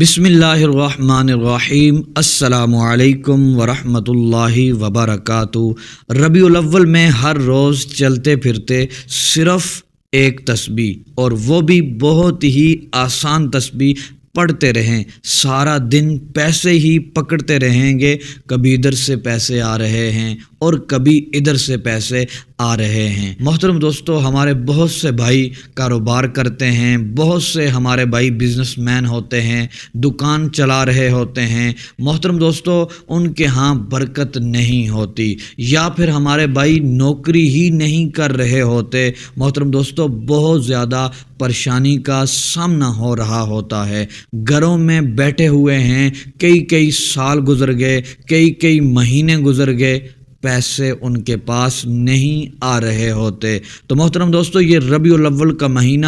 بسم اللہ الرحمن الرحیم۔ السلام علیکم ورحمۃ اللہ وبرکاتہ۔ ربیع الاول میں ہر روز چلتے پھرتے صرف ایک تسبیح، اور وہ بھی بہت ہی آسان تسبیح پڑھتے رہیں۔ سارا دن پیسے ہی پکڑتے رہیں گے، کبھی ادھر سے پیسے آ رہے ہیں اور کبھی ادھر سے پیسے آ رہے ہیں۔ محترم دوستو، ہمارے بہت سے بھائی کاروبار کرتے ہیں، بہت سے ہمارے بھائی بزنس مین ہوتے ہیں، دکان چلا رہے ہوتے ہیں۔ محترم دوستو، ان کے ہاں برکت نہیں ہوتی، یا پھر ہمارے بھائی نوکری ہی نہیں کر رہے ہوتے۔ محترم دوستو، بہت زیادہ پریشانی کا سامنا ہو رہا ہوتا ہے۔ گھروں میں بیٹھے ہوئے ہیں، کئی سال گزر گئے، کئی مہینے گزر گئے، پیسے ان کے پاس نہیں آ رہے ہوتے۔ تو محترم دوستو، یہ ربیع الاول کا مہینہ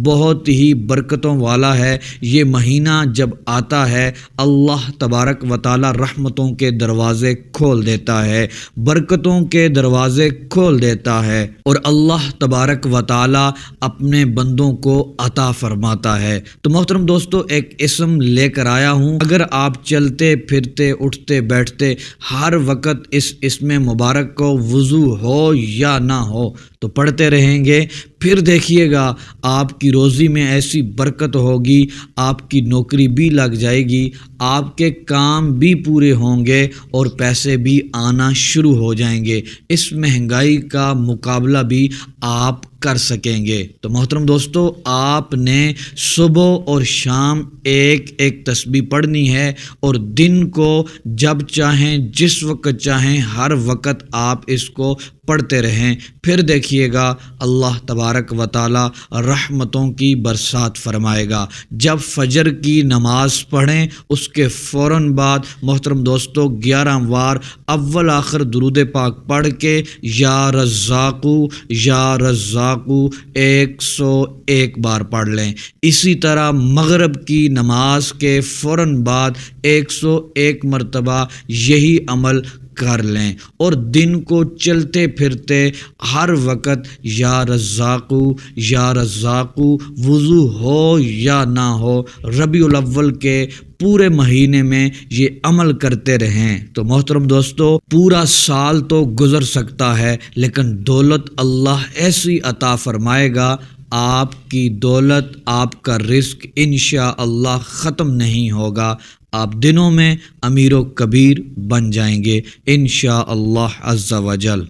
بہت ہی برکتوں والا ہے۔ یہ مہینہ جب آتا ہے، اللہ تبارک و تعالی رحمتوں کے دروازے کھول دیتا ہے، برکتوں کے دروازے کھول دیتا ہے، اور اللہ تبارک و تعالی اپنے بندوں کو عطا فرماتا ہے۔ تو محترم دوستو، ایک اسم لے کر آیا ہوں۔ اگر آپ چلتے پھرتے اٹھتے بیٹھتے ہر وقت اس اسم مبارک کو وضو ہو یا نہ ہو تو پڑھتے رہیں گے، پھر دیکھیے گا آپ کی روزی میں ایسی برکت ہوگی، آپ کی نوکری بھی لگ جائے گی، آپ کے کام بھی پورے ہوں گے اور پیسے بھی آنا شروع ہو جائیں گے۔ اس مہنگائی کا مقابلہ بھی آپ کر سکیں گے۔ تو محترم دوستو، آپ نے صبح اور شام ایک تسبیح پڑھنی ہے، اور دن کو جب چاہیں جس وقت چاہیں ہر وقت آپ اس کو پڑھتے رہیں۔ پھر دیکھیے گا اللہ تبارک و تعالی رحمتوں کی برسات فرمائے گا۔ جب فجر کی نماز پڑھیں، اس کے فوراً بعد محترم دوستو 11 بار اول آخر درود پاک پڑھ کے یا رزاقو یا رزاقو 101 بار پڑھ لیں۔ اسی طرح مغرب کی نماز کے فوراً بعد 101 مرتبہ یہی عمل کر لیں، اور دن کو چلتے پھرتے ہر وقت یا رزاقو یا رزاقو، وضو ہو یا نہ ہو، ربیع الاول کے پورے مہینے میں یہ عمل کرتے رہیں۔ تو محترم دوستو، پورا سال تو گزر سکتا ہے، لیکن دولت اللہ ایسی عطا فرمائے گا، آپ کی دولت، آپ کا رزق انشاءاللہ ختم نہیں ہوگا۔ آپ دنوں میں امیر و کبیر بن جائیں گے انشاءاللہ عز و جل۔